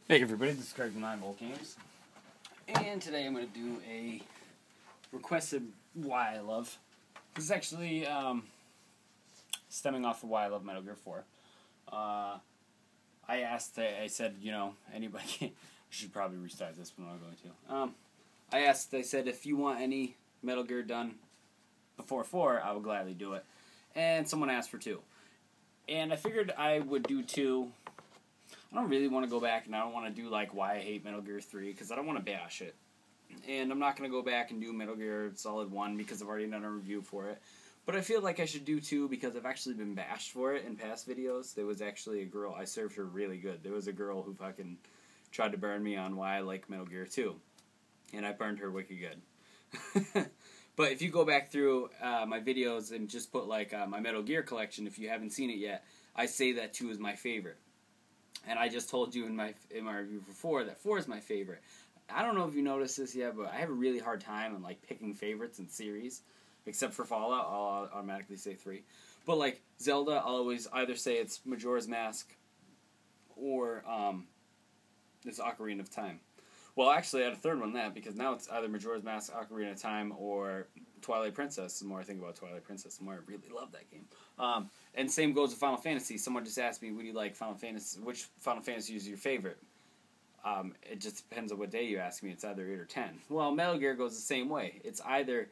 Hey everybody, this is Craig from 9 Volt Games, and today I'm going to do a requested why I love. This is actually stemming off of why I love Metal Gear 4. I said, anybody, I should probably restart this, but I'm not going to. I said, if you want any Metal Gear done before 4, I will gladly do it. And someone asked for 2. And I figured I would do 2. I don't really want to go back, and I don't want to do, why I hate Metal Gear 3, because I don't want to bash it. And I'm not going to go back and do Metal Gear Solid 1, because I've already done a review for it. But I feel like I should do 2, because I've actually been bashed for it in past videos. There was actually a girl, I served her really good. There was a girl who fucking tried to burn me on why I like Metal Gear 2. And I burned her wicked good. But if you go back through my videos and just put, my Metal Gear collection, if you haven't seen it yet, I say that 2 is my favorite. And I just told you in my review for 4 that 4 is my favorite. I don't know if you noticed this yet, but I have a really hard time on picking favorites in series. Except for Fallout, I'll automatically say 3. But Zelda, I'll always either say it's Majora's Mask or it's Ocarina of Time. Well, actually, I had a third one because now it's either Majora's Mask, Ocarina of Time, or Twilight Princess. The more I think about Twilight Princess, the more I really love that game. And same goes with Final Fantasy. Someone just asked me, "What do you like Final Fantasy? Which Final Fantasy is your favorite?" It just depends on what day you ask me. It's either 8 or 10. Well, Metal Gear goes the same way. It's either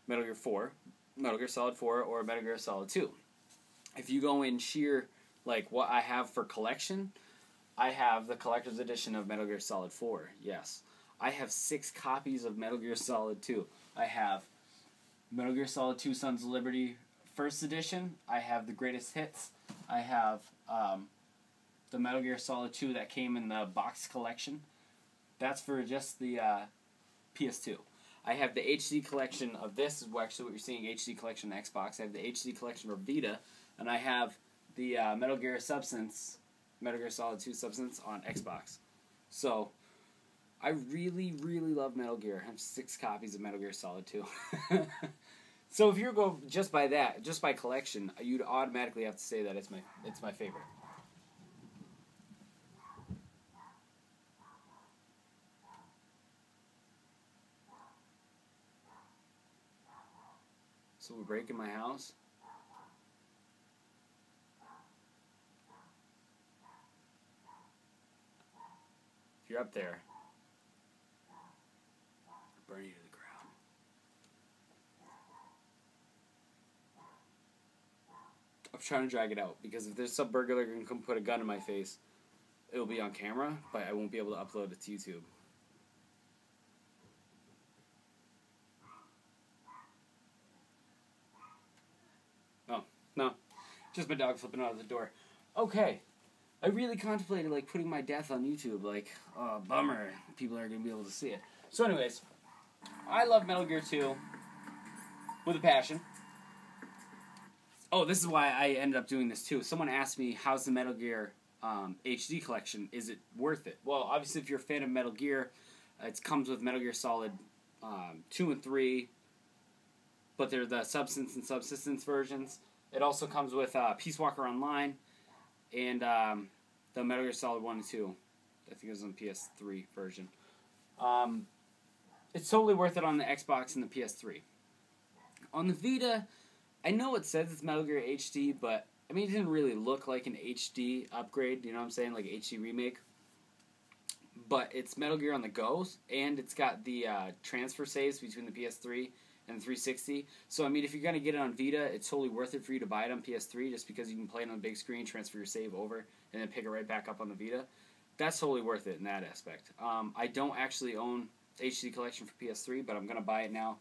Metal Gear 4, Metal Gear Solid 4, or Metal Gear Solid 2. If you go in sheer what I have for collection, I have the collector's edition of Metal Gear Solid 4. Yes, I have 6 copies of Metal Gear Solid 2. I have Metal Gear Solid 2 Sons of Liberty First Edition. I have the Greatest Hits. I have the Metal Gear Solid 2 that came in the box collection. That's for just the PS2. I have the HD collection of this. Is actually what you're seeing, HD collection on Xbox. I have the HD collection for Vita. And I have the Metal Gear Solid 2 Substance on Xbox. So, I really, really love Metal Gear. I have 6 copies of Metal Gear Solid 2. So if you go just by that, just by collection, you'd automatically have to say that it's my favorite. So we break in my house. If you're up there, I'll burn you to the ground. I'm trying to drag it out, because if there's some burglar who can come put a gun in my face, it'll be on camera, but I won't be able to upload it to YouTube. Oh, no. Just my dog flipping out of the door. Okay. I really contemplated putting my death on YouTube. Bummer. People aren't going to be able to see it. So anyways, I love Metal Gear 2 with a passion. Oh, this is why I ended up doing this too. Someone asked me, how's the Metal Gear HD collection? Is it worth it? Well, obviously if you're a fan of Metal Gear, it comes with Metal Gear Solid 2 and 3, but they're the Substance and Subsistence versions. It also comes with Peace Walker Online and the Metal Gear Solid 1 and 2. I think it was on the PS3 version. It's totally worth it on the Xbox and the PS3. On the Vita, I know it says it's Metal Gear HD, but it didn't really look like an HD upgrade, you know what I'm saying, like an HD remake. But it's Metal Gear on the go, and it's got the transfer saves between the PS3 and the 360. So, if you're going to get it on Vita, it's totally worth it for you to buy it on PS3, just because you can play it on the big screen, transfer your save over, and then pick it right back up on the Vita. That's totally worth it in that aspect. I don't actually own HD Collection for PS3, but I'm going to buy it now.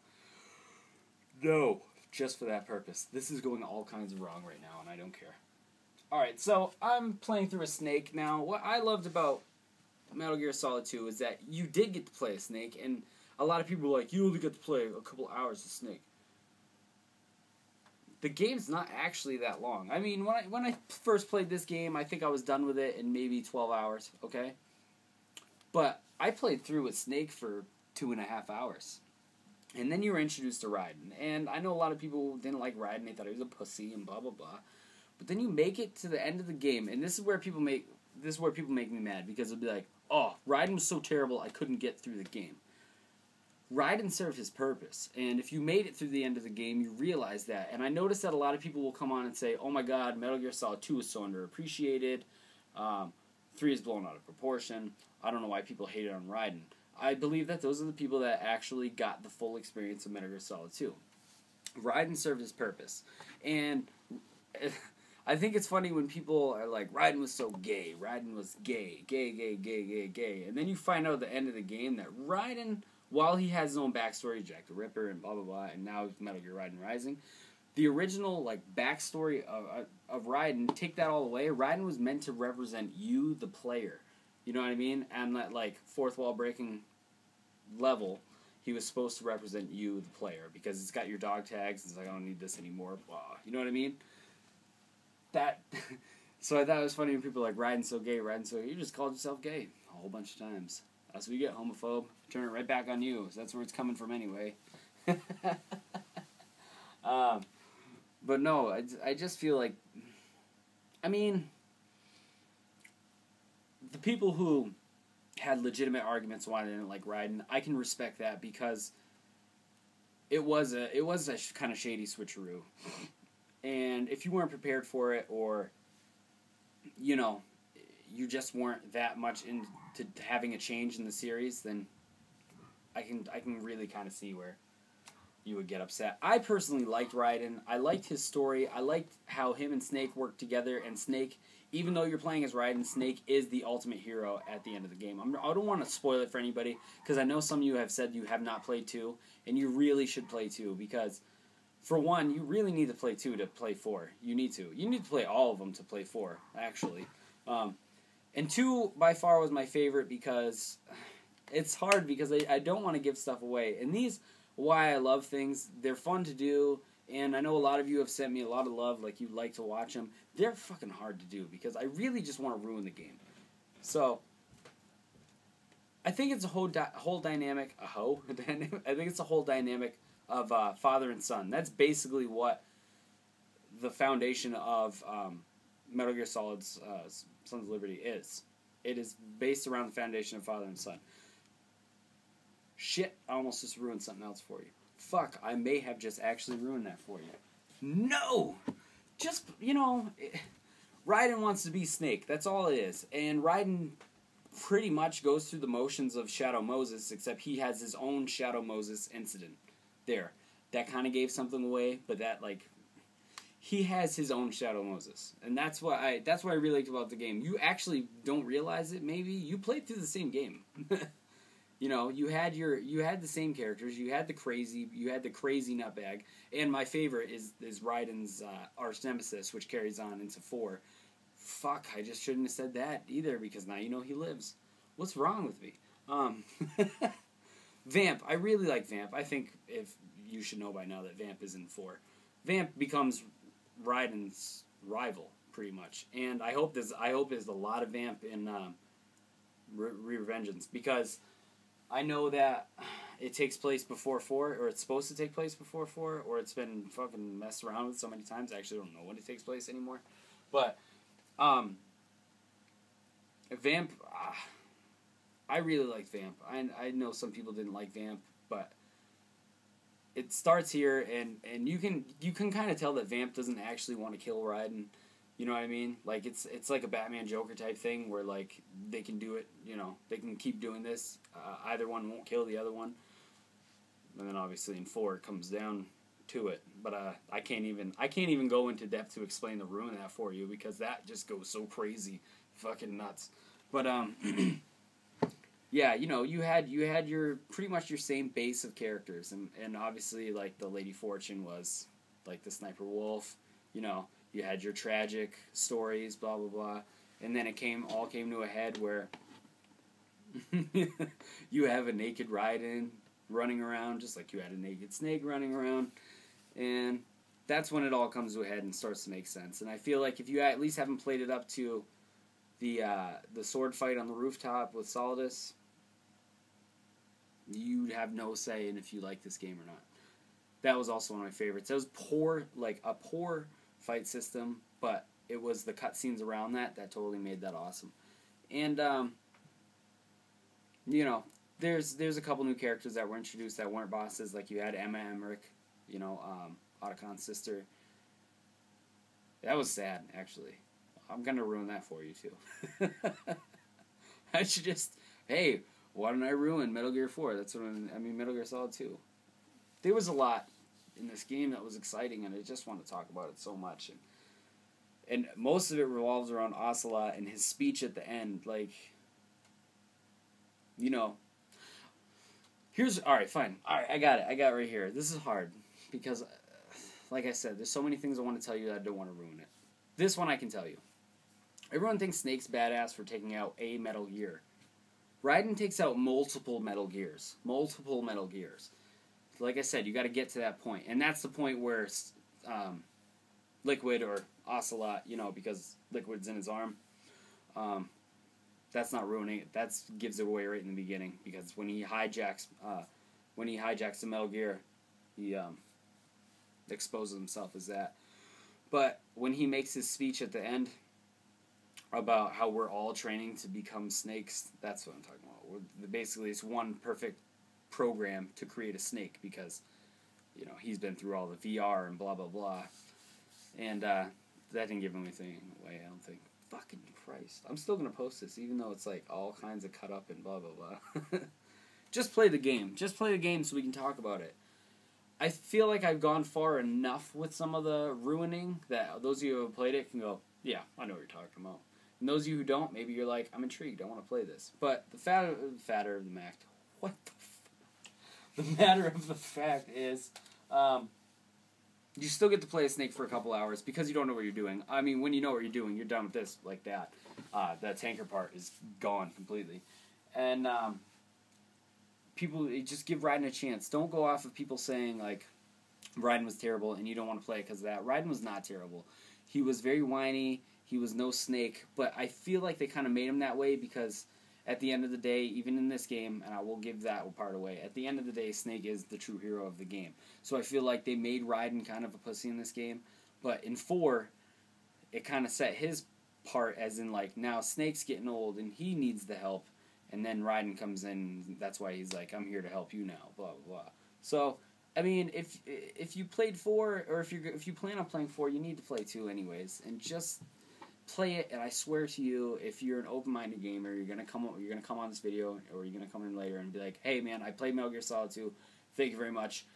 No. Just for that purpose. This is going all kinds of wrong right now, and I don't care. Alright, so I'm playing through a Snake now. What I loved about Metal Gear Solid 2 is that you did get to play a Snake, and a lot of people were like, you only get to play a couple hours of Snake. The game's not actually that long. When I first played this game, I think I was done with it in maybe 12 hours, okay? But I played through with Snake for 2.5 hours. And then you were introduced to Raiden. And I know a lot of people didn't like Raiden. They thought he was a pussy and blah, blah, blah. But then you make it to the end of the game. And this is where people make this is where people make me mad, because they'll be like, oh, Raiden was so terrible I couldn't get through the game. Raiden served his purpose, and if you made it through the end of the game, you realize that. And I noticed that a lot of people will come on and say, oh my god, Metal Gear Solid 2 is so underappreciated, 3 is blown out of proportion, I don't know why people hate it on Raiden. I believe that those are the people that actually got the full experience of Metal Gear Solid 2. Raiden served his purpose, and I think it's funny when people are like, Raiden was so gay, Raiden was gay, gay, and then you find out at the end of the game that Raiden, while he has his own backstory, Jack the Ripper and blah blah blah, and now Metal Gear Raiden Rising, the original like backstory of Raiden, take that all away, Raiden was meant to represent you, the player. You know what I mean? And that like fourth wall breaking level, he was supposed to represent you, the player, because it's got your dog tags. It's like, I don't need this anymore. Blah. You know what I mean? That. So I thought it was funny when people are like, Raiden's so gay, Raiden's so gay. You just called yourself gay a whole bunch of times. That's what you get, homophobe. Turn it right back on you. So that's where it's coming from anyway. But no, I just feel like, I mean, the people who had legitimate arguments why they didn't like Raiden, I can respect that, because it was a kind of shady switcheroo. And if you weren't prepared for it, or, you know, you just weren't that much into having a change in the series, then I can really kind of see where you would get upset. I personally liked Raiden. I liked his story. I liked how him and Snake worked together, and Snake, even though you're playing as Raiden, Snake is the ultimate hero at the end of the game. I don't want to spoil it for anybody, because I know some of you have said you have not played 2, and you really should play 2, because, for one, you really need to play 2 to play 4. You need to. You need to play all of them to play 4, actually. And 2, by far, was my favorite, because it's hard, because I don't want to give stuff away. And these, why I love things, they're fun to do, and I know a lot of you have sent me a lot of love, like you like to watch them. They're fucking hard to do, because I really just want to ruin the game. So, I think it's a whole dynamic, I think it's a whole dynamic of father and son. That's basically what the foundation of Metal Gear Solid's Sons of Liberty is. It is based around the foundation of father and son. Shit, I almost just ruined something else for you. Fuck, I may have just actually ruined that for you. No! Just, you know, Raiden wants to be Snake. That's all it is. And Raiden pretty much goes through the motions of Shadow Moses, except he has his own Shadow Moses incident there. That kind of gave something away, but that, like, he has his own Shadow Moses. And that's what I really liked about the game. You actually don't realize it, maybe. You played through the same game. You know, you had the same characters. You had the crazy nutbag, and my favorite is Raiden's arch nemesis, which carries on into 4. Fuck, I just shouldn't have said that either, because now you know he lives. What's wrong with me? Vamp, I really like Vamp. I think if you should know by now that Vamp is in 4. Vamp becomes Raiden's rival pretty much, and I hope there's a lot of Vamp in Revengeance, because I know that it takes place before 4, or it's supposed to take place before 4, or it's been fucking messed around with so many times, I actually don't know when it takes place anymore. But, Vamp, I really like Vamp. I know some people didn't like Vamp, but it starts here, and you can kind of tell that Vamp doesn't actually want to kill Raiden. You know what I mean? Like, it's like a Batman Joker type thing, where, like, they can do it, you know, they can keep doing this. Either one won't kill the other one. And then, obviously, in 4, it comes down to it. But I can't even go into depth to explain the ruin of that for you, because that just goes so crazy. Fucking nuts. But, yeah, you know, you had your, pretty much your same base of characters. And obviously, like, the Lady Fortune was, like, the Sniper Wolf, you know. You had your tragic stories, blah, blah, blah. And then it all came to a head where you have a naked Raiden running around, just like you had a naked Snake running around. And that's when it all comes to a head and starts to make sense. And I feel like if you at least haven't played it up to the sword fight on the rooftop with Solidus, you have no say in if you like this game or not. That was also one of my favorites. It was a poor fight system, but it was the cutscenes around that totally made that awesome. And you know, there's a couple new characters that were introduced that weren't bosses. Like you had Emma Emmerich, you know, Otacon's sister. That was sad, actually. I'm gonna ruin that for you too. I should just, hey, why don't I ruin Metal Gear 4? That's what I mean, Metal Gear Solid 2. There was a lot in this game that was exciting, and I just want to talk about it so much. And most of it revolves around Ocelot and his speech at the end. Like, you know, alright, fine. Alright, I got it. I got it right here. This is hard because, like I said, there's so many things I want to tell you that I don't want to ruin it. This one I can tell you. Everyone thinks Snake's badass for taking out a Metal Gear. Raiden takes out multiple Metal Gears. Multiple Metal Gears. Like I said, you got to get to that point. And that's the point where Liquid or Ocelot, you know, because Liquid's in his arm, that's not ruining it. That gives it away right in the beginning. Because when he hijacks the Metal Gear, he exposes himself as that. But when he makes his speech at the end about how we're all training to become snakes, that's what I'm talking about. Basically, it's one perfect program to create a snake because, you know, he's been through all the VR and blah, blah, blah. And that didn't give anything away, I don't think. Fucking Christ. I'm still going to post this, even though it's like all kinds of cut up and blah, blah, blah. Just play the game. Just play the game so we can talk about it. I feel like I've gone far enough with some of the ruining that those of you who have played it can go, yeah, I know what you're talking about. And those of you who don't, maybe you're like, I'm intrigued, I want to play this. But the matter of the fact, what the fuck? The matter of the fact is, you still get to play a snake for a couple hours because you don't know what you're doing. I mean, when you know what you're doing, you're done with this like that. That tanker part is gone completely. And people, just give Raiden a chance. Don't go off of people saying, like, Raiden was terrible and you don't want to play it because of that. Raiden was not terrible. He was very whiny. He was no Snake. But I feel like they kind of made him that way because at the end of the day, even in this game, and I will give that part away, at the end of the day, Snake is the true hero of the game. So I feel like they made Raiden kind of a pussy in this game. But in 4, it kind of set his part as in, like, now Snake's getting old and he needs the help. And then Raiden comes in, that's why he's like, I'm here to help you now, blah, blah, blah. So, I mean, if you played 4, or if you plan on playing 4, you need to play 2 anyways. And just play it, and I swear to you, if you're an open-minded gamer, you're gonna come on this video, or you're gonna come in later and be like, hey man, I played Metal Gear Solid 2, thank you very much.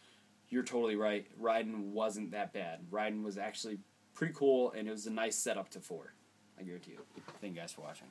You're totally right. Raiden wasn't that bad. Raiden was actually pretty cool, and it was a nice setup to 4. I guarantee you. Thank you guys for watching.